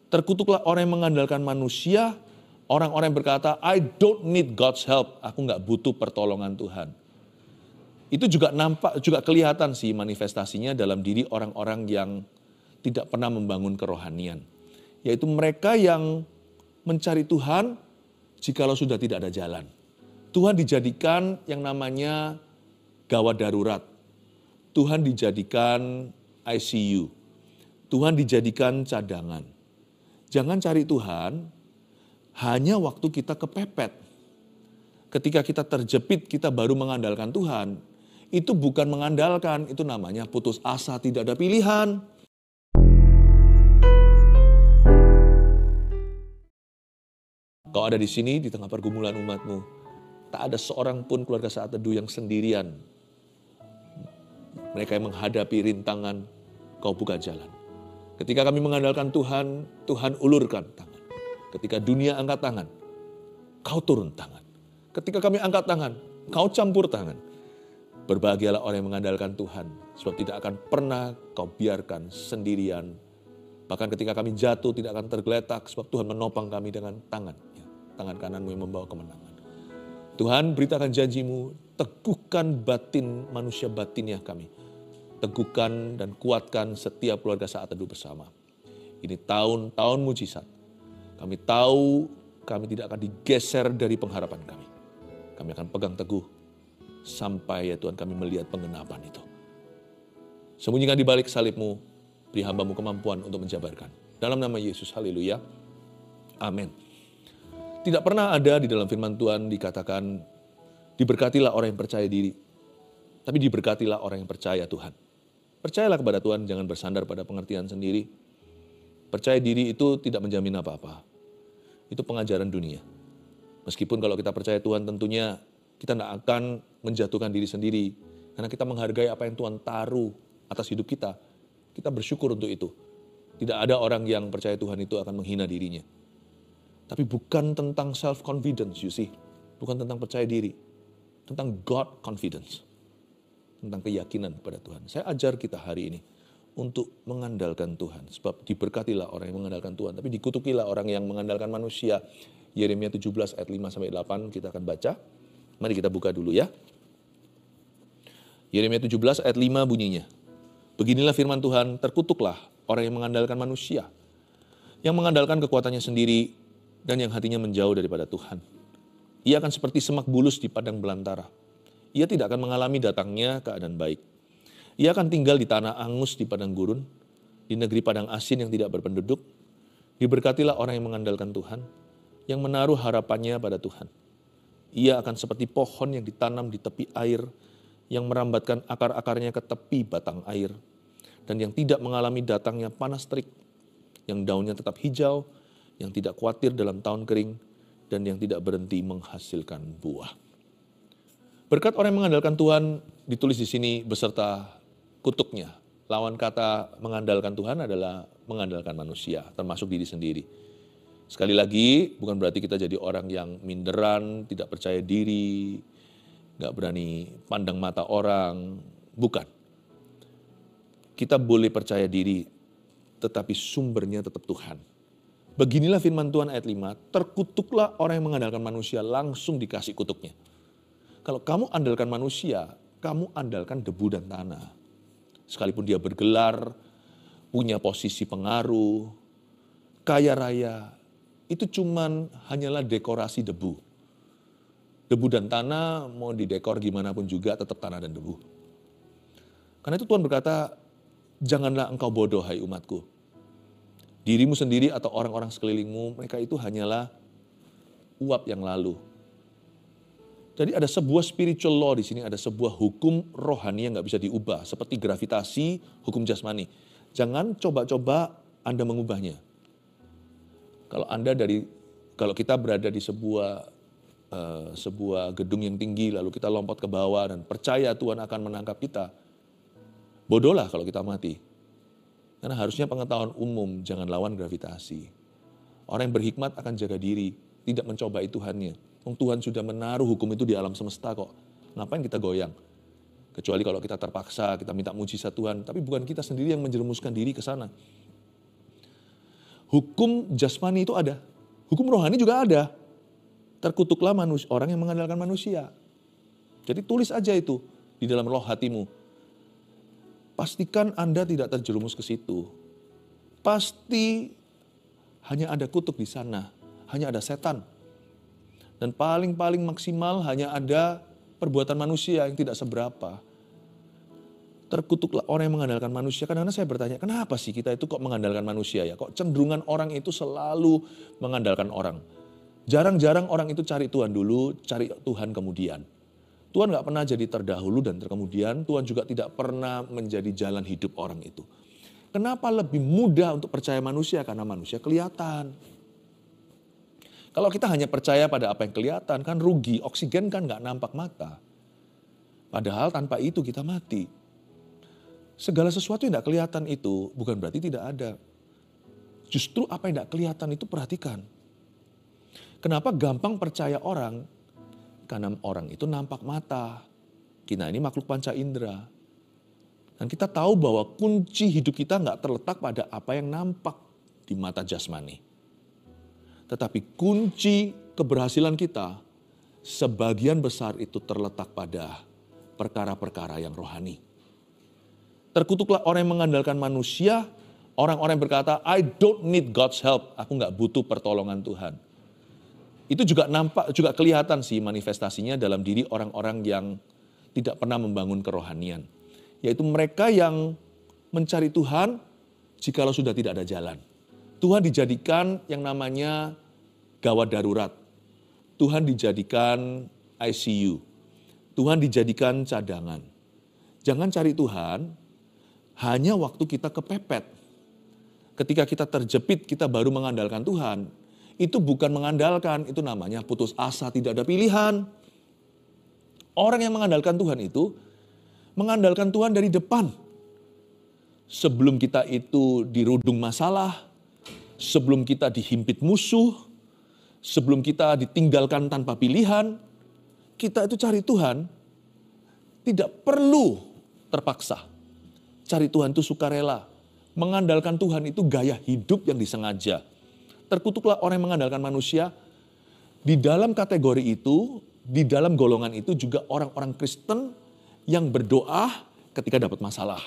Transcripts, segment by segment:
Terkutuklah orang yang mengandalkan manusia, orang-orang yang berkata, I don't need God's help, aku nggak butuh pertolongan Tuhan. Itu juga nampak, juga kelihatan sih manifestasinya dalam diri orang-orang yang tidak pernah membangun kerohanian. Yaitu mereka yang mencari Tuhan jikalau sudah tidak ada jalan. Tuhan dijadikan yang namanya gawat darurat. Tuhan dijadikan ICU. Tuhan dijadikan cadangan. Jangan cari Tuhan hanya waktu kita kepepet. Ketika kita terjepit, kita baru mengandalkan Tuhan. Itu bukan mengandalkan, itu namanya putus asa, tidak ada pilihan. Kau ada di sini di tengah pergumulan umatmu, tak ada seorang pun keluarga Saat Teduh yang sendirian. Mereka yang menghadapi rintangan, kau buka jalan. Ketika kami mengandalkan Tuhan, Tuhan ulurkan tangan. Ketika dunia angkat tangan, kau turun tangan. Ketika kami angkat tangan, kau campur tangan. Berbahagialah orang yang mengandalkan Tuhan, sebab tidak akan pernah kau biarkan sendirian. Bahkan ketika kami jatuh tidak akan tergeletak, sebab Tuhan menopang kami dengan tangan. Tangan kananmu yang membawa kemenangan. Tuhan, beritakan janjimu, teguhkan batin manusia batinnya kami. Teguhkan dan kuatkan setiap keluarga Saat Teduh bersama. Ini tahun-tahun mujizat. Kami tahu kami tidak akan digeser dari pengharapan kami. Kami akan pegang teguh sampai ya Tuhan kami melihat penggenapan itu. Sembunyikan di balik salibmu, beri hambamu kemampuan untuk menjabarkan. Dalam nama Yesus, haleluya. Amin. Tidak pernah ada di dalam firman Tuhan dikatakan, diberkatilah orang yang percaya diri. Tapi diberkatilah orang yang percaya Tuhan. Percayalah kepada Tuhan, jangan bersandar pada pengertian sendiri. Percaya diri itu tidak menjamin apa-apa. Itu pengajaran dunia. Meskipun kalau kita percaya Tuhan tentunya kita tidak akan menjatuhkan diri sendiri. Karena kita menghargai apa yang Tuhan taruh atas hidup kita. Kita bersyukur untuk itu. Tidak ada orang yang percaya Tuhan itu akan menghina dirinya. Tapi bukan tentang self-confidence, you see. Bukan tentang percaya diri. Tentang God confidence. Tentang keyakinan kepada Tuhan. Saya ajar kita hari ini untuk mengandalkan Tuhan. Sebab diberkatilah orang yang mengandalkan Tuhan. Tapi dikutukilah orang yang mengandalkan manusia. Yeremia 17 ayat 5-8 kita akan baca. Mari kita buka dulu ya. Yeremia 17 ayat 5 bunyinya. Beginilah firman Tuhan, terkutuklah orang yang mengandalkan manusia. Yang mengandalkan kekuatannya sendiri dan yang hatinya menjauh daripada Tuhan. Ia akan seperti semak bulus di padang belantara. Ia tidak akan mengalami datangnya keadaan baik. Ia akan tinggal di tanah angus di padang gurun, di negeri padang asin yang tidak berpenduduk. Diberkatilah orang yang mengandalkan Tuhan, yang menaruh harapannya pada Tuhan. Ia akan seperti pohon yang ditanam di tepi air, yang merambatkan akar-akarnya ke tepi batang air, dan yang tidak mengalami datangnya panas terik, yang daunnya tetap hijau, yang tidak khawatir dalam tahun kering, dan yang tidak berhenti menghasilkan buah. Berkat orang yang mengandalkan Tuhan ditulis di sini beserta kutuknya. Lawan kata mengandalkan Tuhan adalah mengandalkan manusia, termasuk diri sendiri. Sekali lagi, bukan berarti kita jadi orang yang minderan, tidak percaya diri, gak berani pandang mata orang. Bukan. Kita boleh percaya diri, tetapi sumbernya tetap Tuhan. Beginilah firman Tuhan ayat 5, terkutuklah orang yang mengandalkan manusia, langsung dikasih kutuknya. Kalau kamu andalkan manusia, kamu andalkan debu dan tanah. Sekalipun dia bergelar, punya posisi pengaruh, kaya raya, itu cuman hanyalah dekorasi debu. Debu dan tanah mau didekor gimana pun juga tetap tanah dan debu. Karena itu Tuhan berkata, janganlah engkau bodoh hai umatku. Dirimu sendiri atau orang-orang sekelilingmu, mereka itu hanyalah uap yang lalu. Jadi ada sebuah spiritual law di sini, ada sebuah hukum rohani yang gak bisa diubah. Seperti gravitasi, hukum jasmani. Jangan coba-coba Anda mengubahnya. Kalau kita berada di sebuah gedung yang tinggi, lalu kita lompat ke bawah dan percaya Tuhan akan menangkap kita, bodohlah kalau kita mati. Karena harusnya pengetahuan umum, jangan lawan gravitasi. Orang yang berhikmat akan jaga diri, tidak mencobai Tuhannya. Tuhan sudah menaruh hukum itu di alam semesta kok. Ngapain kita goyang? Kecuali kalau kita terpaksa, kita minta mujizat Tuhan. Tapi bukan kita sendiri yang menjerumuskan diri ke sana. Hukum jasmani itu ada. Hukum rohani juga ada. Terkutuklah orang yang mengandalkan manusia. Jadi tulis aja itu di dalam roh hatimu. Pastikan Anda tidak terjerumus ke situ. Pasti hanya ada kutuk di sana. Hanya ada setan. Dan paling-paling maksimal hanya ada perbuatan manusia yang tidak seberapa. Terkutuklah orang yang mengandalkan manusia. Kadang-kadang saya bertanya, kenapa sih kita itu kok mengandalkan manusia ya? Kok cenderungan orang itu selalu mengandalkan orang? Jarang-jarang orang itu cari Tuhan dulu, cari Tuhan kemudian. Tuhan gak pernah jadi terdahulu dan terkemudian. Tuhan juga tidak pernah menjadi jalan hidup orang itu. Kenapa lebih mudah untuk percaya manusia? Karena manusia kelihatan. Kalau kita hanya percaya pada apa yang kelihatan, kan rugi. Oksigen kan gak nampak mata. Padahal tanpa itu kita mati. Segala sesuatu yang gak kelihatan itu bukan berarti tidak ada. Justru apa yang gak kelihatan itu perhatikan. Kenapa gampang percaya orang? Karena orang itu nampak mata. Kita ini makhluk panca indera. Dan kita tahu bahwa kunci hidup kita gak terletak pada apa yang nampak di mata jasmani. Tetapi kunci keberhasilan kita sebagian besar itu terletak pada perkara-perkara yang rohani. Terkutuklah orang yang mengandalkan manusia, orang-orang yang berkata, I don't need God's help, aku gak butuh pertolongan Tuhan. Itu juga nampak, juga kelihatan sih manifestasinya dalam diri orang-orang yang tidak pernah membangun kerohanian. Yaitu mereka yang mencari Tuhan jikalau sudah tidak ada jalan. Tuhan dijadikan yang namanya gawat darurat. Tuhan dijadikan ICU. Tuhan dijadikan cadangan. Jangan cari Tuhan hanya waktu kita kepepet. Ketika kita terjepit, kita baru mengandalkan Tuhan. Itu bukan mengandalkan, itu namanya putus asa, tidak ada pilihan. Orang yang mengandalkan Tuhan itu, mengandalkan Tuhan dari depan. Sebelum kita itu dirudung masalah, sebelum kita dihimpit musuh, sebelum kita ditinggalkan tanpa pilihan, kita itu cari Tuhan, tidak perlu terpaksa. Cari Tuhan itu sukarela. Mengandalkan Tuhan itu gaya hidup yang disengaja. Terkutuklah orang yang mengandalkan manusia. Di dalam kategori itu, di dalam golongan itu juga orang-orang Kristen yang berdoa ketika dapat masalah.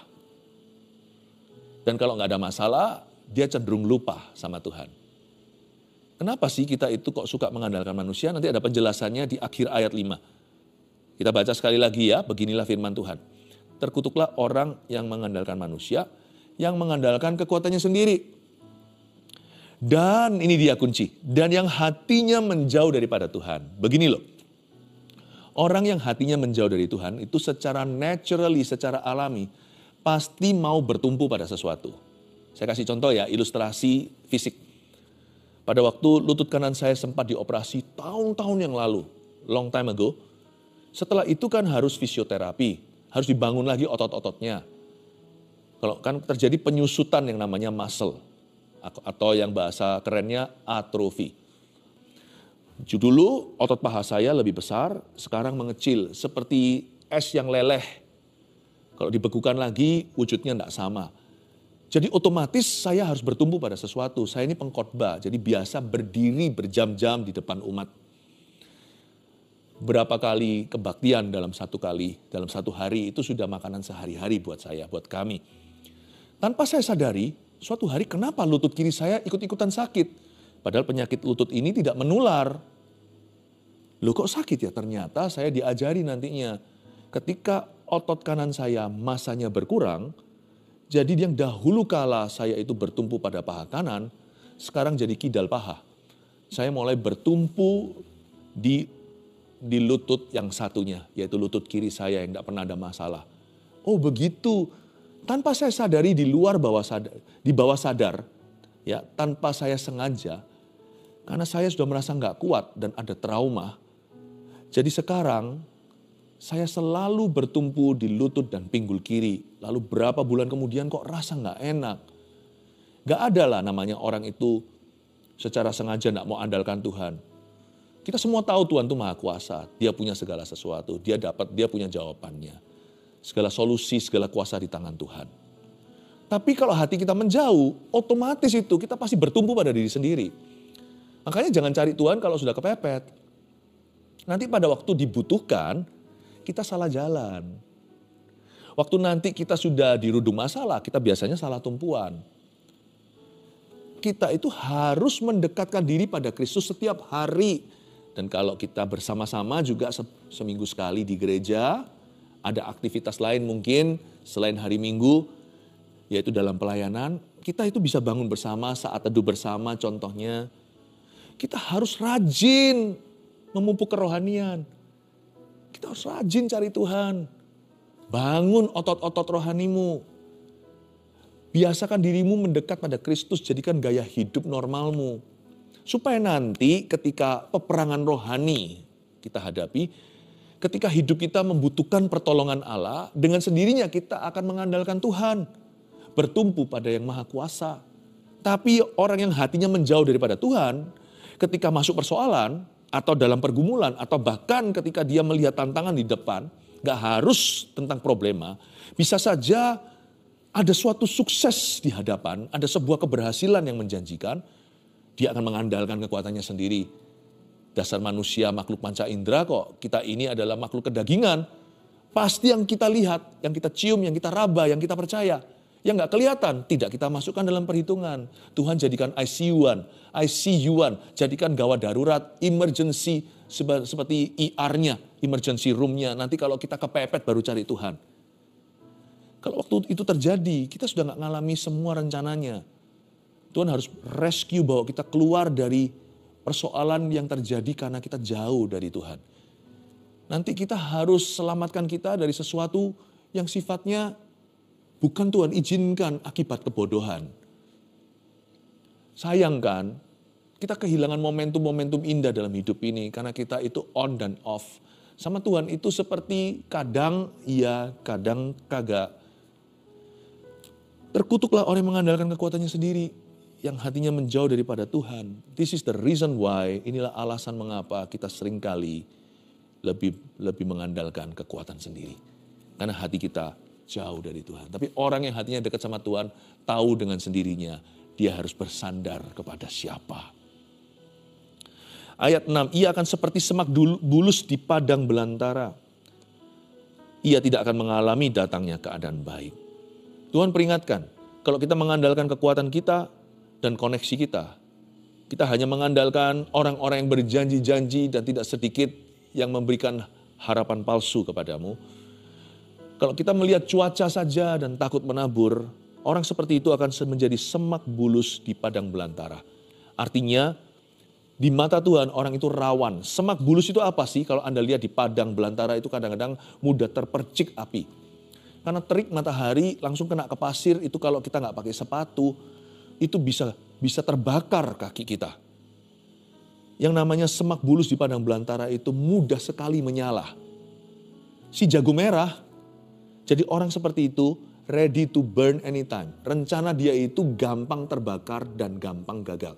Dan kalau nggak ada masalah, dia cenderung lupa sama Tuhan. Kenapa sih kita itu kok suka mengandalkan manusia? Nanti ada penjelasannya di akhir ayat 5. Kita baca sekali lagi ya, beginilah firman Tuhan. Terkutuklah orang yang mengandalkan manusia, yang mengandalkan kekuatannya sendiri. Dan ini dia kunci, dan yang hatinya menjauh daripada Tuhan. Begini loh, orang yang hatinya menjauh dari Tuhan itu secara naturally, secara alami, pasti mau bertumpu pada sesuatu. Saya kasih contoh ya, ilustrasi fisik. Pada waktu lutut kanan saya sempat dioperasi tahun-tahun yang lalu, long time ago. Setelah itu kan harus fisioterapi, harus dibangun lagi otot-ototnya. Kalau kan terjadi penyusutan yang namanya muscle. Atau yang bahasa kerennya atrofi. Dulu otot paha saya lebih besar, sekarang mengecil seperti es yang leleh. Kalau dibekukan lagi wujudnya tidak sama. Jadi otomatis saya harus bertumpu pada sesuatu. Saya ini pengkhotbah, jadi biasa berdiri berjam-jam di depan umat. Berapa kali kebaktian dalam satu hari itu sudah makanan sehari-hari buat saya, buat kami. Tanpa saya sadari, suatu hari kenapa lutut kiri saya ikut-ikutan sakit? Padahal penyakit lutut ini tidak menular. Loh kok sakit ya? Ternyata saya diajari nantinya. Ketika otot kanan saya masanya berkurang, jadi yang dahulu kala saya itu bertumpu pada paha kanan, sekarang jadi kidal paha. Saya mulai bertumpu di lutut yang satunya, yaitu lutut kiri saya yang tidak pernah ada masalah. Oh begitu. Tanpa saya sadari di bawah sadar, ya tanpa saya sengaja, karena saya sudah merasa nggak kuat dan ada trauma. Jadi sekarang saya selalu bertumpu di lutut dan pinggul kiri. Lalu berapa bulan kemudian kok rasa nggak enak. Nggak ada lah namanya orang itu secara sengaja nggak mau andalkan Tuhan. Kita semua tahu Tuhan itu Maha Kuasa. Dia punya segala sesuatu. Dia punya jawabannya. Segala solusi, segala kuasa di tangan Tuhan. Tapi kalau hati kita menjauh, otomatis itu kita pasti bertumpu pada diri sendiri. Makanya jangan cari Tuhan kalau sudah kepepet. Nanti pada waktu dibutuhkan, kita salah jalan. Waktu nanti kita sudah dirudung masalah, kita biasanya salah tumpuan. Kita itu harus mendekatkan diri pada Kristus setiap hari. Dan kalau kita bersama-sama juga seminggu sekali di gereja, ada aktivitas lain mungkin selain hari Minggu, yaitu dalam pelayanan, kita itu bisa bangun bersama, saat teduh bersama contohnya. Kita harus rajin memupuk kerohanian. Kita harus rajin cari Tuhan. Bangun otot-otot rohanimu. Biasakan dirimu mendekat pada Kristus, jadikan gaya hidup normalmu. Supaya nanti ketika peperangan rohani kita hadapi, ketika hidup kita membutuhkan pertolongan Allah, dengan sendirinya kita akan mengandalkan Tuhan. Bertumpu pada yang maha kuasa. Tapi orang yang hatinya menjauh daripada Tuhan, ketika masuk persoalan, atau dalam pergumulan, atau bahkan ketika dia melihat tantangan di depan, gak harus tentang problema, bisa saja ada suatu sukses di hadapan, ada sebuah keberhasilan yang menjanjikan, dia akan mengandalkan kekuatannya sendiri. Dasar manusia makhluk panca indera kok, kita ini adalah makhluk kedagingan. Pasti yang kita lihat, yang kita cium, yang kita raba, yang kita percaya. Yang gak kelihatan, tidak kita masukkan dalam perhitungan. Tuhan jadikan ICU-an, jadikan gawat darurat, emergency, seperti ER-nya, emergency room-nya. Nanti kalau kita kepepet baru cari Tuhan. Kalau waktu itu terjadi, kita sudah gak ngalami semua rencananya. Tuhan harus rescue, bawa kita keluar dari persoalan yang terjadi karena kita jauh dari Tuhan. Nanti kita harus selamatkan kita dari sesuatu yang sifatnya bukan Tuhan izinkan akibat kebodohan. Sayang kan, kita kehilangan momentum-momentum indah dalam hidup ini karena kita itu on dan off. Sama Tuhan itu seperti kadang iya, kadang kagak. Terkutuklah orang yang mengandalkan kekuatannya sendiri, yang hatinya menjauh daripada Tuhan. This is the reason why, inilah alasan mengapa kita seringkali lebih mengandalkan kekuatan sendiri. Karena hati kita jauh dari Tuhan. Tapi orang yang hatinya dekat sama Tuhan, tahu dengan sendirinya, dia harus bersandar kepada siapa. Ayat 6, ia akan seperti semak bulus di padang belantara. Ia tidak akan mengalami datangnya keadaan baik. Tuhan peringatkan, kalau kita mengandalkan kekuatan kita dan koneksi kita, kita hanya mengandalkan orang-orang yang berjanji-janji dan tidak sedikit yang memberikan harapan palsu kepadamu. Kalau kita melihat cuaca saja dan takut menabur, orang seperti itu akan menjadi semak bulus di padang belantara. Artinya, di mata Tuhan orang itu rawan. Semak bulus itu apa sih? Kalau Anda lihat di padang belantara itu kadang-kadang mudah terpercik api. Karena terik matahari langsung kena ke pasir, itu kalau kita nggak pakai sepatu, itu bisa terbakar kaki kita. Yang namanya semak bulus di padang belantara itu mudah sekali menyala. Si jago merah, jadi orang seperti itu ready to burn anytime. Rencana dia itu gampang terbakar dan gampang gagal.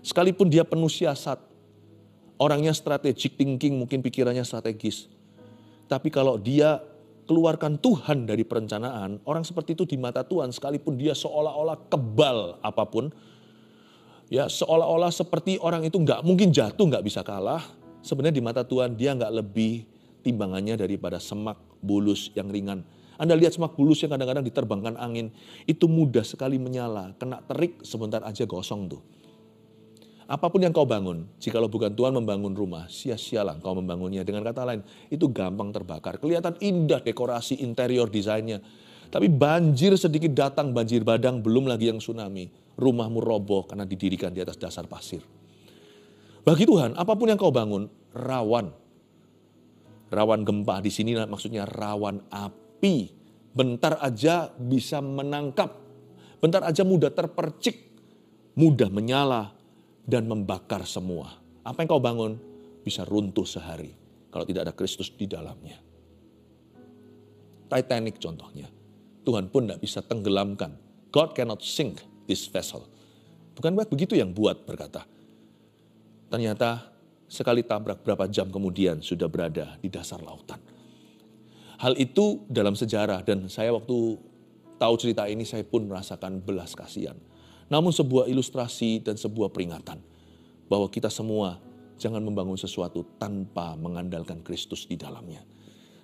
Sekalipun dia penuh siasat, orangnya strategic thinking, mungkin pikirannya strategis. Tapi kalau dia keluarkan Tuhan dari perencanaan, orang seperti itu di mata Tuhan sekalipun dia seolah-olah kebal apapun, ya seolah-olah seperti orang itu nggak mungkin jatuh, nggak bisa kalah. Sebenarnya di mata Tuhan dia nggak lebih timbangannya daripada semak bulus yang ringan. Anda lihat semak bulus yang kadang-kadang diterbangkan angin, itu mudah sekali menyala, kena terik sebentar aja gosong tuh. Apapun yang kau bangun, jikalau bukan Tuhan membangun rumah, sia-sialah kau membangunnya. Dengan kata lain, itu gampang terbakar. Kelihatan indah dekorasi interior desainnya. Tapi banjir sedikit datang, banjir badang, belum lagi yang tsunami. Rumahmu roboh karena didirikan di atas dasar pasir. Bagi Tuhan, apapun yang kau bangun, rawan. Rawan gempa, di sini maksudnya rawan api. Bentar aja bisa menangkap. Bentar aja mudah terpercik. Mudah menyala. Dan membakar semua. Apa yang kau bangun bisa runtuh sehari kalau tidak ada Kristus di dalamnya. Titanic contohnya. Tuhan pun tidak bisa tenggelamkan. God cannot sink this vessel. Bukan begitu yang buat berkata. Ternyata sekali tabrak berapa jam kemudian sudah berada di dasar lautan. Hal itu dalam sejarah dan saya waktu tahu cerita ini saya pun merasakan belas kasihan. Namun sebuah ilustrasi dan sebuah peringatan bahwa kita semua jangan membangun sesuatu tanpa mengandalkan Kristus di dalamnya.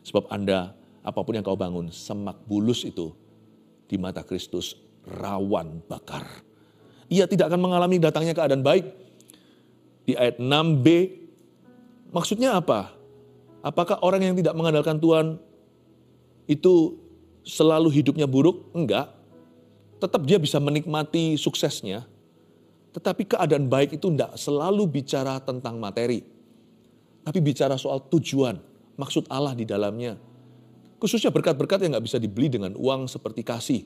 Sebab Anda, apapun yang kau bangun, semak bulus itu di mata Kristus rawan bakar. Ia tidak akan mengalami datangnya keadaan baik. Di ayat 6b, maksudnya apa? Apakah orang yang tidak mengandalkan Tuhan itu selalu hidupnya buruk? Enggak. Tetap dia bisa menikmati suksesnya. Tetapi keadaan baik itu enggak selalu bicara tentang materi. Tapi bicara soal tujuan, maksud Allah di dalamnya. Khususnya berkat-berkat yang enggak bisa dibeli dengan uang seperti kasih,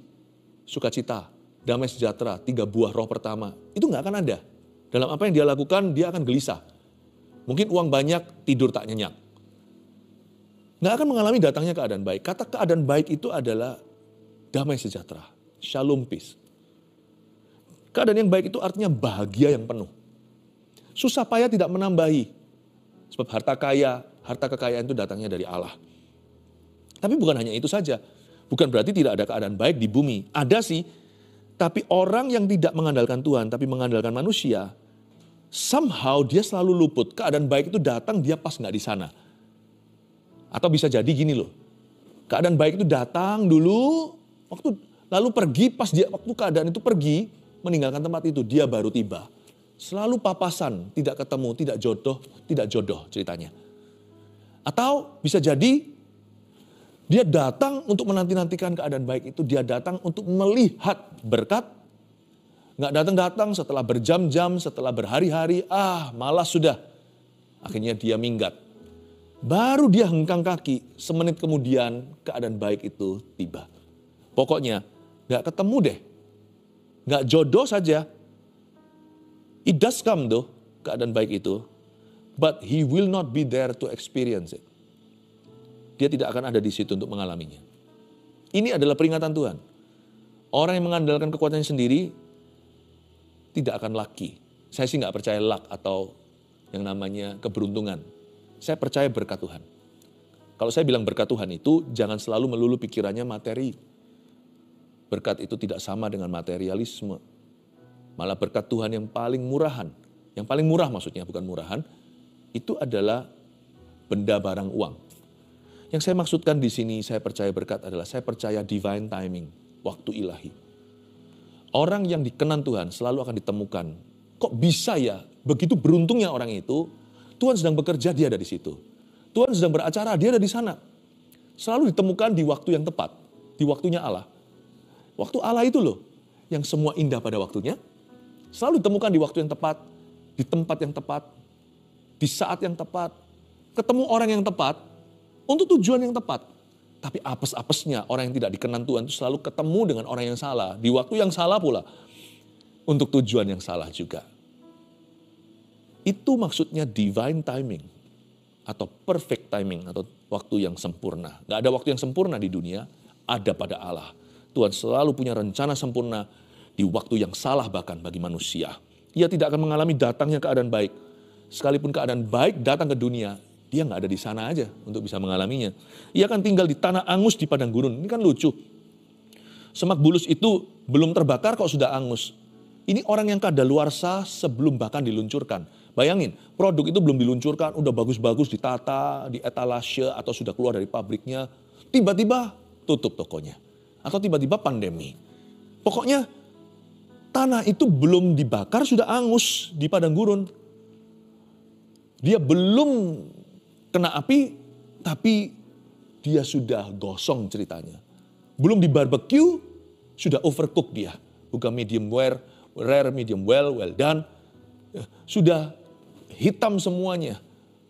sukacita, damai sejahtera, 3 buah roh pertama. Itu enggak akan ada. Dalam apa yang dia lakukan, dia akan gelisah. Mungkin uang banyak, tidur tak nyenyak. Nggak akan mengalami datangnya keadaan baik. Kata keadaan baik itu adalah damai sejahtera, shalom peace. Keadaan yang baik itu artinya bahagia yang penuh. Susah payah tidak menambahi. Sebab harta kekayaan itu datangnya dari Allah. Tapi bukan hanya itu saja. Bukan berarti tidak ada keadaan baik di bumi. Ada sih. Tapi orang yang tidak mengandalkan Tuhan, tapi mengandalkan manusia, somehow dia selalu luput. Keadaan baik itu datang, dia pas nggak di sana. Atau bisa jadi gini loh, keadaan baik itu datang dulu, lalu pergi, waktu keadaan itu pergi, meninggalkan tempat itu, dia baru tiba. Selalu papasan, tidak ketemu, tidak jodoh ceritanya. Atau bisa jadi, dia datang untuk menanti-nantikan keadaan baik itu, dia datang untuk melihat berkat, nggak datang-datang setelah berjam-jam, setelah berhari-hari, malas sudah. Akhirnya dia minggat. Baru dia hengkang kaki, semenit kemudian keadaan baik itu tiba. Pokoknya gak ketemu deh, gak jodoh saja. It does come though, keadaan baik itu. But he will not be there to experience it. Dia tidak akan ada di situ untuk mengalaminya. Ini adalah peringatan Tuhan. Orang yang mengandalkan kekuatannya sendiri tidak akan lucky. Saya sih gak percaya luck atau yang namanya keberuntungan. Saya percaya berkat Tuhan. Kalau saya bilang berkat Tuhan itu, jangan selalu melulu pikirannya materi. Berkat itu tidak sama dengan materialisme. Malah berkat Tuhan yang paling murahan. Yang paling murah maksudnya, bukan murahan. Itu adalah benda barang uang. Yang saya maksudkan di sini, saya percaya berkat adalah, saya percaya divine timing, waktu ilahi. Orang yang dikenan Tuhan selalu akan ditemukan. Kok bisa ya, begitu beruntungnya orang itu, Tuhan sedang bekerja, dia ada di situ. Tuhan sedang beracara, dia ada di sana. Selalu ditemukan di waktu yang tepat. Di waktunya Allah. Waktu Allah itu loh, yang semua indah pada waktunya. Selalu ditemukan di waktu yang tepat. Di tempat yang tepat. Di saat yang tepat. Ketemu orang yang tepat. Untuk tujuan yang tepat. Tapi apes-apesnya orang yang tidak dikenan Tuhan itu selalu ketemu dengan orang yang salah. Di waktu yang salah pula. Untuk tujuan yang salah juga. Itu maksudnya divine timing atau perfect timing atau waktu yang sempurna. Gak ada waktu yang sempurna di dunia, ada pada Allah. Tuhan selalu punya rencana sempurna di waktu yang salah bahkan bagi manusia. Ia tidak akan mengalami datangnya keadaan baik. Sekalipun keadaan baik datang ke dunia, dia gak ada di sana aja untuk bisa mengalaminya. Ia akan tinggal di tanah angus di padang gurun. Ini kan lucu. Semak bulus itu belum terbakar kok sudah angus. Ini orang yang kadaluarsa sebelum bahkan diluncurkan. Bayangin, produk itu belum diluncurkan, udah bagus-bagus ditata, di etalase atau sudah keluar dari pabriknya. Tiba-tiba tutup tokonya. Atau tiba-tiba pandemi. Pokoknya tanah itu belum dibakar sudah angus di padang gurun. Dia belum kena api, tapi dia sudah gosong ceritanya. Belum di barbecue, sudah overcook dia. Bukan medium rare, medium well done. Sudah hitam semuanya,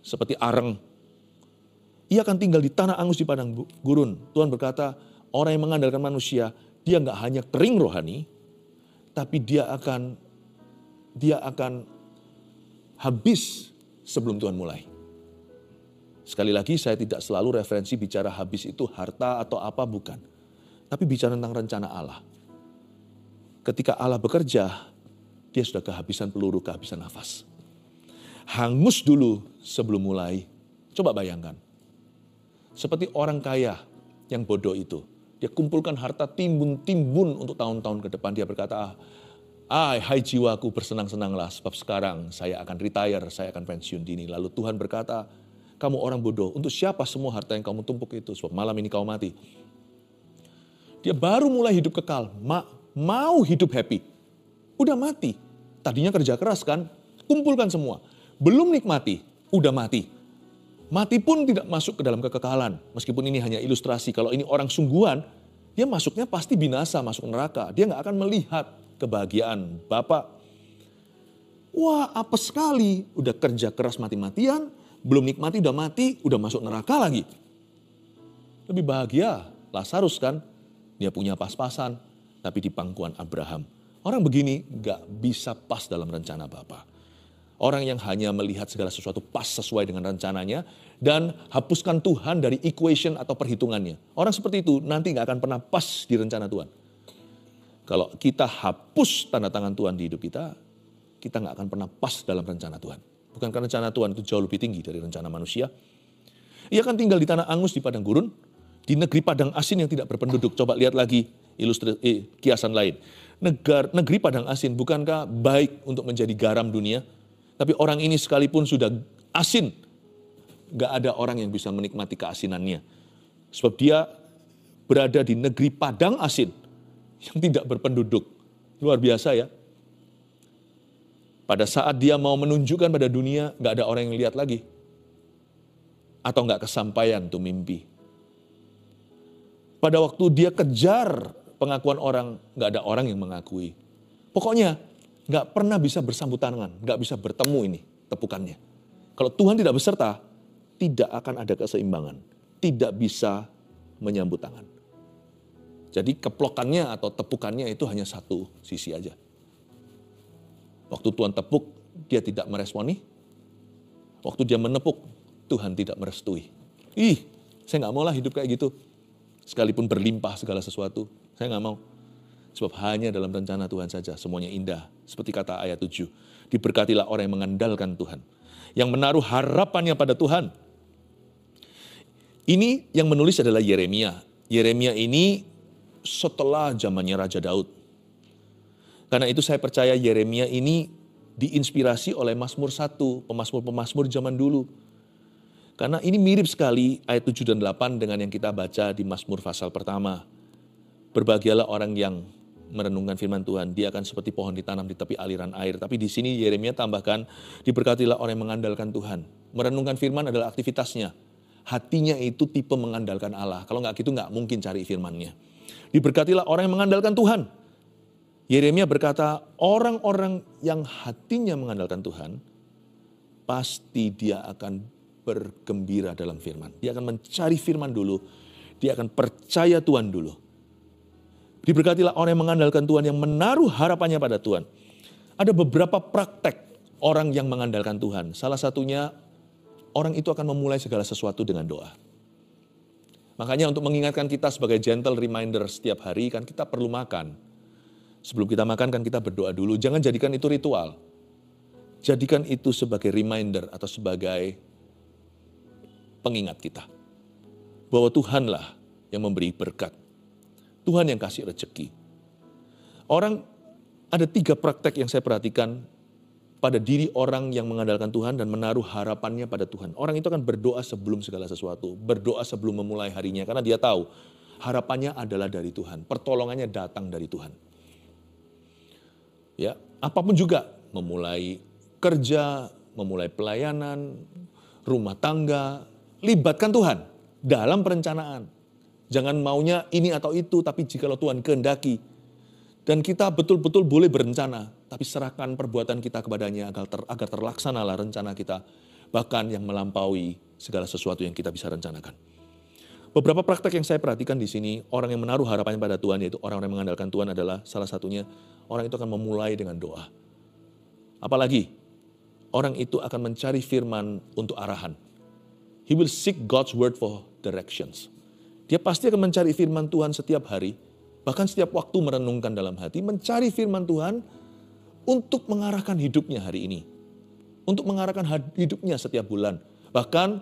seperti areng. Ia akan tinggal di tanah angus di padang gurun. Tuhan berkata, orang yang mengandalkan manusia, dia nggak hanya kering rohani, tapi dia akan habis sebelum Tuhan mulai. Sekali lagi, saya tidak selalu referensi bicara habis itu harta atau apa, bukan. Tapi bicara tentang rencana Allah. Ketika Allah bekerja, dia sudah kehabisan peluru, kehabisan nafas. Hangus dulu sebelum mulai. Coba bayangkan. Seperti orang kaya yang bodoh itu. Dia kumpulkan harta timbun-timbun untuk tahun-tahun ke depan. Dia berkata, hai jiwaku bersenang-senanglah sebab sekarang saya akan retire, saya akan pensiun dini. Lalu Tuhan berkata, kamu orang bodoh, untuk siapa semua harta yang kamu tumpuk itu? Sebab malam ini kau mati. Dia baru mulai hidup kekal, mau hidup happy. Udah mati. Tadinya kerja keras kan, kumpulkan semua. Belum nikmati, udah mati. Mati pun tidak masuk ke dalam kekekalan. Meskipun ini hanya ilustrasi, kalau ini orang sungguhan, dia masuknya pasti binasa, masuk neraka. Dia gak akan melihat kebahagiaan Bapak. Wah, apes sekali. Udah kerja keras mati-matian, belum nikmati, udah mati, udah masuk neraka lagi. Lebih bahagia Lazarus kan, dia punya pas-pasan, tapi di pangkuan Abraham. Orang begini gak bisa pas dalam rencana Bapa. Orang yang hanya melihat segala sesuatu pas sesuai dengan rencananya dan hapuskan Tuhan dari equation atau perhitungannya. Orang seperti itu nanti gak akan pernah pas di rencana Tuhan. Kalau kita hapus tanda tangan Tuhan di hidup kita, kita gak akan pernah pas dalam rencana Tuhan. Bukankah rencana Tuhan itu jauh lebih tinggi dari rencana manusia? Ia kan tinggal di tanah angus di padang gurun, di negeri padang asin yang tidak berpenduduk. Coba lihat lagi kiasan lain. Negeri padang asin bukankah baik untuk menjadi garam dunia? Tapi orang ini sekalipun sudah asin, gak ada orang yang bisa menikmati keasinannya. Sebab dia berada di negeri padang asin yang tidak berpenduduk. Luar biasa ya. Pada saat dia mau menunjukkan pada dunia, gak ada orang yang lihat lagi. Atau gak kesampaian tuh mimpi. Pada waktu dia kejar pengakuan orang, gak ada orang yang mengakui. Pokoknya gak pernah bisa bersambut tangan, gak bisa bertemu ini tepukannya. Kalau Tuhan tidak beserta, tidak akan ada keseimbangan. Tidak bisa menyambut tangan. Jadi keplokannya atau tepukannya itu hanya satu sisi aja. Waktu Tuhan tepuk, dia tidak meresponi. Waktu dia menepuk, Tuhan tidak merestui. Saya gak maulah hidup kayak gitu. Sekalipun berlimpah segala sesuatu, saya gak mau. Sebab hanya dalam rencana Tuhan saja semuanya indah. Seperti kata ayat 7. Diberkatilah orang yang mengandalkan Tuhan. Yang menaruh harapannya pada Tuhan. Ini yang menulis adalah Yeremia. Yeremia ini setelah zamannya Raja Daud. Karena itu saya percaya Yeremia ini diinspirasi oleh Mazmur 1. Pemazmur-pemazmur zaman dulu. Karena ini mirip sekali ayat 7 dan 8 dengan yang kita baca di Mazmur pasal pertama. Berbahagialah orang yang merenungkan firman Tuhan, dia akan seperti pohon ditanam di tepi aliran air. Tapi di sini Yeremia tambahkan, diberkatilah orang yang mengandalkan Tuhan. Merenungkan firman adalah aktivitasnya. Hatinya itu tipe mengandalkan Allah. Kalau nggak gitu nggak mungkin cari firman-Nya. Diberkatilah orang yang mengandalkan Tuhan. Yeremia berkata, orang-orang yang hatinya mengandalkan Tuhan, pasti dia akan bergembira dalam firman. Dia akan mencari firman dulu, dia akan percaya Tuhan dulu. Diberkatilah orang yang mengandalkan Tuhan, yang menaruh harapannya pada Tuhan. Ada beberapa praktek orang yang mengandalkan Tuhan. Salah satunya, orang itu akan memulai segala sesuatu dengan doa. Makanya untuk mengingatkan kita sebagai gentle reminder setiap hari, kan kita perlu makan. Sebelum kita makan kan kita berdoa dulu. Jangan jadikan itu ritual. Jadikan itu sebagai reminder atau sebagai pengingat kita. Bahwa Tuhanlah yang memberi berkat. Tuhan yang kasih rezeki. Orang, ada 3 praktek yang saya perhatikan pada diri orang yang mengandalkan Tuhan dan menaruh harapannya pada Tuhan. Orang itu akan berdoa sebelum segala sesuatu. Berdoa sebelum memulai harinya. Karena dia tahu harapannya adalah dari Tuhan. Pertolongannya datang dari Tuhan. Ya, apapun juga. Memulai kerja, memulai pelayanan, rumah tangga. Libatkan Tuhan dalam perencanaan. Jangan maunya ini atau itu, tapi jikalau Tuhan kehendaki. Dan kita betul-betul boleh berencana, tapi serahkan perbuatan kita kepadanya agar terlaksanalah rencana kita. Bahkan yang melampaui segala sesuatu yang kita bisa rencanakan. Beberapa praktek yang saya perhatikan di sini, orang yang menaruh harapannya pada Tuhan, yaitu orang-orang yang mengandalkan Tuhan adalah salah satunya, orang itu akan memulai dengan doa. Apalagi, orang itu akan mencari firman untuk arahan. He will seek God's word for directions. Dia pasti akan mencari firman Tuhan setiap hari, bahkan setiap waktu merenungkan dalam hati, mencari firman Tuhan untuk mengarahkan hidupnya hari ini. Untuk mengarahkan hidupnya setiap bulan. Bahkan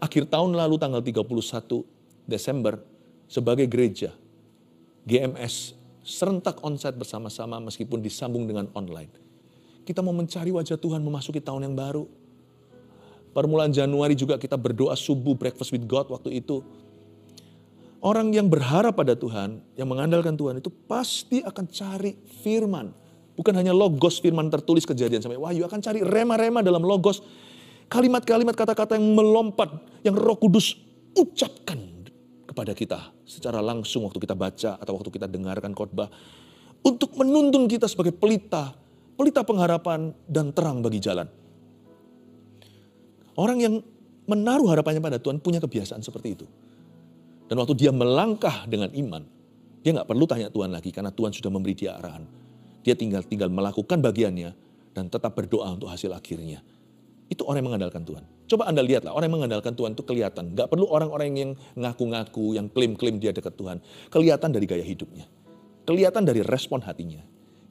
akhir tahun lalu tanggal 31 Desember, sebagai gereja, GMS, serentak onsite bersama-sama meskipun disambung dengan online. Kita mau mencari wajah Tuhan memasuki tahun yang baru. Permulaan Januari juga kita berdoa subuh, breakfast with God waktu itu. Orang yang berharap pada Tuhan, yang mengandalkan Tuhan itu pasti akan cari firman. Bukan hanya logos firman tertulis Kejadian sampai Wahyu, akan cari rema-rema dalam logos. Kalimat-kalimat kata-kata yang melompat, yang Roh Kudus ucapkan kepada kita secara langsung waktu kita baca atau waktu kita dengarkan khotbah. Untuk menuntun kita sebagai pelita pengharapan dan terang bagi jalan. Orang yang menaruh harapannya pada Tuhan punya kebiasaan seperti itu. Dan waktu dia melangkah dengan iman, dia gak perlu tanya Tuhan lagi karena Tuhan sudah memberi dia arahan. Dia tinggal melakukan bagiannya dan tetap berdoa untuk hasil akhirnya. Itu orang yang mengandalkan Tuhan. Coba Anda lihatlah, orang yang mengandalkan Tuhan itu kelihatan. Gak perlu orang-orang yang ngaku-ngaku, yang klaim-klaim dia dekat Tuhan. Kelihatan dari gaya hidupnya. Kelihatan dari respon hatinya.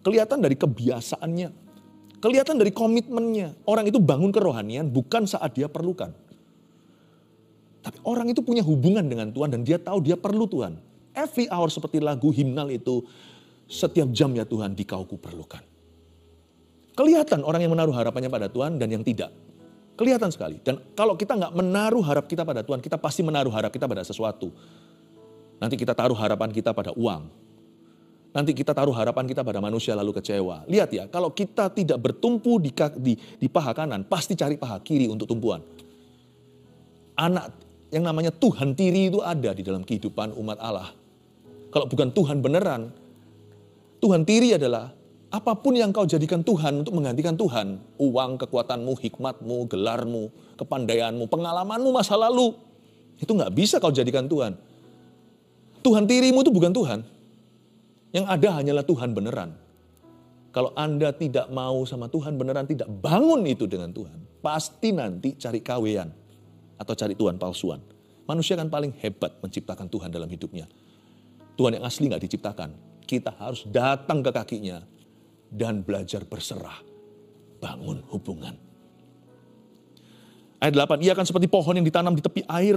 Kelihatan dari kebiasaannya. Kelihatan dari komitmennya. Orang itu bangun kerohanian bukan saat dia perlukan. Tapi orang itu punya hubungan dengan Tuhan dan dia tahu dia perlu Tuhan. Every hour seperti lagu himnal itu, setiap jam ya Tuhan dikau ku perlukan. Kelihatan orang yang menaruh harapannya pada Tuhan dan yang tidak. Kelihatan sekali. Dan kalau kita nggak menaruh harap kita pada Tuhan, kita pasti menaruh harap kita pada sesuatu. Nanti kita taruh harapan kita pada uang. Nanti kita taruh harapan kita pada manusia lalu kecewa. Lihat ya, kalau kita tidak bertumpu di paha kanan, pasti cari paha kiri untuk tumpuan. Anak yang namanya Tuhan tiri itu ada di dalam kehidupan umat Allah. Kalau bukan Tuhan beneran, Tuhan tiri adalah apapun yang kau jadikan Tuhan untuk menggantikan Tuhan. Uang, kekuatanmu, hikmatmu, gelarmu, kepandaianmu, pengalamanmu masa lalu. Itu gak bisa kau jadikan Tuhan. Tuhan tirimu itu bukan Tuhan. Yang ada hanyalah Tuhan beneran. Kalau Anda tidak mau sama Tuhan beneran, tidak bangun itu dengan Tuhan, pasti nanti cari kawean atau cari Tuhan palsuan. Manusia kan paling hebat menciptakan Tuhan dalam hidupnya. Tuhan yang asli gak diciptakan. Kita harus datang ke kakinya dan belajar berserah. Bangun hubungan. Ayat 8, ia akan seperti pohon yang ditanam di tepi air,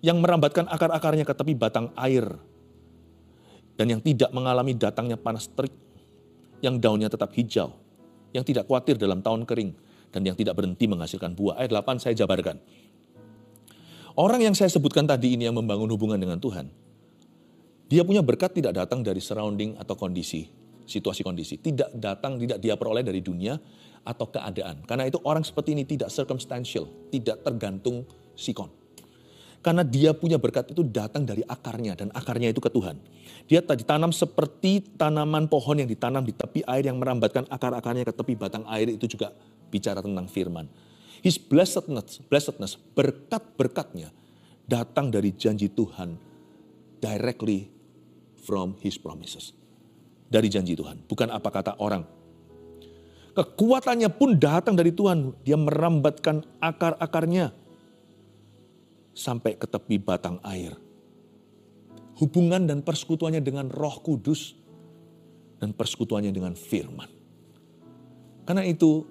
yang merambatkan akar-akarnya ke tepi batang air. Dan yang tidak mengalami datangnya panas terik, yang daunnya tetap hijau, yang tidak khawatir dalam tahun kering, dan yang tidak berhenti menghasilkan buah. Ayat 8 saya jabarkan. Orang yang saya sebutkan tadi ini yang membangun hubungan dengan Tuhan, dia punya berkat tidak datang dari surrounding atau kondisi, situasi kondisi. Tidak dia peroleh dari dunia atau keadaan. Karena itu orang seperti ini tidak circumstantial, tidak tergantung sikon. Karena dia punya berkat itu datang dari akarnya dan akarnya itu ke Tuhan. Dia ditanam seperti tanaman pohon yang ditanam di tepi air yang merambatkan akar-akarnya ke tepi batang air, itu juga bicara tentang firman. His blessedness, berkat-berkatnya datang dari janji Tuhan directly from his promises. Dari janji Tuhan, bukan apa kata orang. Kekuatannya pun datang dari Tuhan. Dia merambatkan akar-akarnya sampai ke tepi batang air. Hubungan dan persekutuannya dengan Roh Kudus dan persekutuannya dengan firman. Karena itu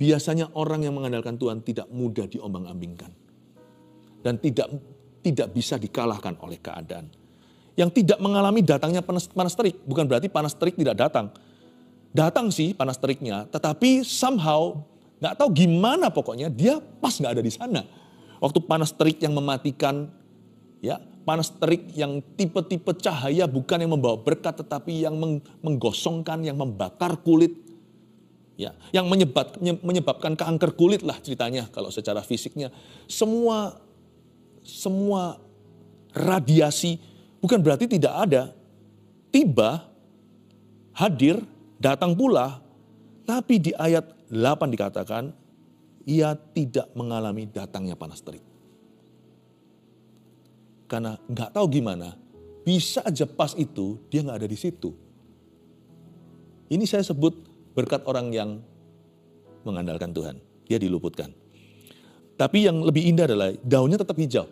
biasanya orang yang mengandalkan Tuhan tidak mudah diombang-ambingkan dan tidak bisa dikalahkan oleh keadaan. Yang tidak mengalami datangnya panas terik, bukan berarti panas terik tidak datang. Datang sih panas teriknya, tetapi somehow nggak tahu gimana pokoknya dia pas nggak ada di sana. Waktu panas terik yang mematikan, ya, panas terik yang tipe-tipe cahaya bukan yang membawa berkat tetapi yang menggosongkan, yang membakar kulit, ya, yang menyebabkan kanker kulit lah ceritanya kalau secara fisiknya. Semua radiasi bukan berarti tidak ada. Tiba, hadir, datang pula, tapi di ayat 8 dikatakan ia tidak mengalami datangnya panas terik. Karena nggak tahu gimana, bisa aja pas itu dia nggak ada di situ. Ini saya sebut berkat orang yang mengandalkan Tuhan. Dia diluputkan. Tapi yang lebih indah adalah daunnya tetap hijau.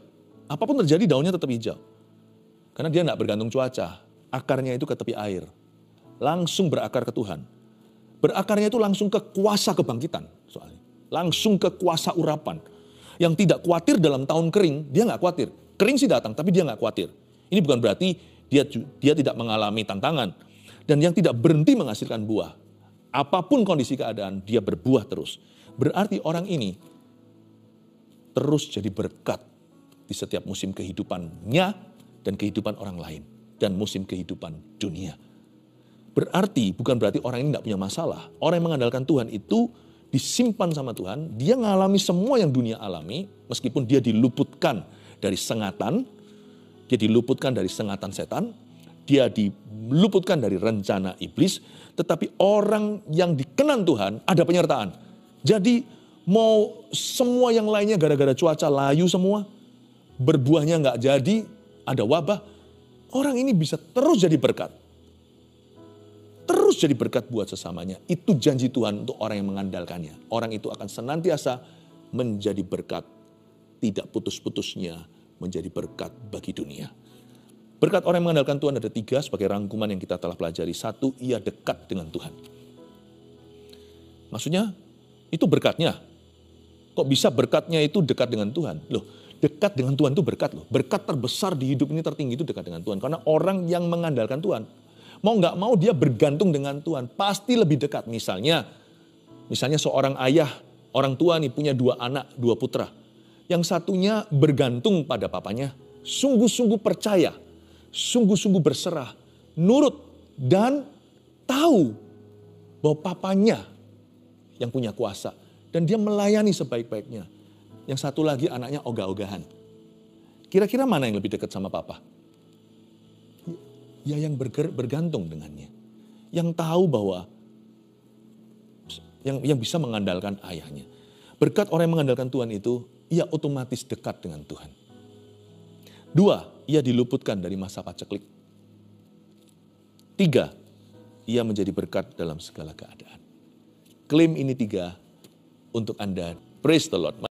Apapun terjadi daunnya tetap hijau. Karena dia nggak bergantung cuaca. Akarnya itu ke tepi air. Langsung berakar ke Tuhan. Berakarnya itu langsung ke kuasa kebangkitan soalnya. Langsung ke kuasa urapan. Yang tidak khawatir dalam tahun kering, dia nggak khawatir. Kering sih datang, tapi dia nggak khawatir. Ini bukan berarti dia tidak mengalami tantangan. Dan yang tidak berhenti menghasilkan buah. Apapun kondisi keadaan, dia berbuah terus. Berarti orang ini terus jadi berkat di setiap musim kehidupannya dan kehidupan orang lain. Dan musim kehidupan dunia. Berarti bukan berarti orang ini tidak punya masalah. Orang yang mengandalkan Tuhan itu disimpan sama Tuhan. Dia mengalami semua yang dunia alami. Meskipun dia diluputkan dari sengatan. Dia diluputkan dari sengatan setan. Dia diluputkan dari rencana iblis. Tetapi orang yang dikenan Tuhan ada penyertaan. Jadi mau semua yang lainnya gara-gara cuaca layu semua. Berbuahnya nggak jadi, ada wabah. Orang ini bisa terus jadi berkat. Terus jadi berkat buat sesamanya. Itu janji Tuhan untuk orang yang mengandalkannya. Orang itu akan senantiasa menjadi berkat. Tidak putus-putusnya menjadi berkat bagi dunia. Berkat orang yang mengandalkan Tuhan ada 3 sebagai rangkuman yang kita telah pelajari. 1, ia dekat dengan Tuhan. Maksudnya, itu berkatnya. Kok bisa berkatnya itu dekat dengan Tuhan? Loh, dekat dengan Tuhan itu berkat loh. Berkat terbesar di hidup ini tertinggi itu dekat dengan Tuhan. Karena orang yang mengandalkan Tuhan, mau nggak mau dia bergantung dengan Tuhan. Pasti lebih dekat. Misalnya seorang ayah, orang tua nih punya 2 anak, 2 putra. Yang satunya bergantung pada papanya. Sungguh-sungguh percaya. Sungguh-sungguh berserah, nurut, dan tahu bahwa papanya yang punya kuasa. Dan dia melayani sebaik-baiknya. Yang satu lagi anaknya ogah-ogahan. Kira-kira mana yang lebih dekat sama papa? Ya yang bergantung dengannya. Yang tahu bahwa, yang bisa mengandalkan ayahnya. Berkat orang yang mengandalkan Tuhan itu, ia otomatis dekat dengan Tuhan. 2, ia diluputkan dari masa paceklik. 3, ia menjadi berkat dalam segala keadaan. Klaim ini 3 untuk Anda. Praise the Lord.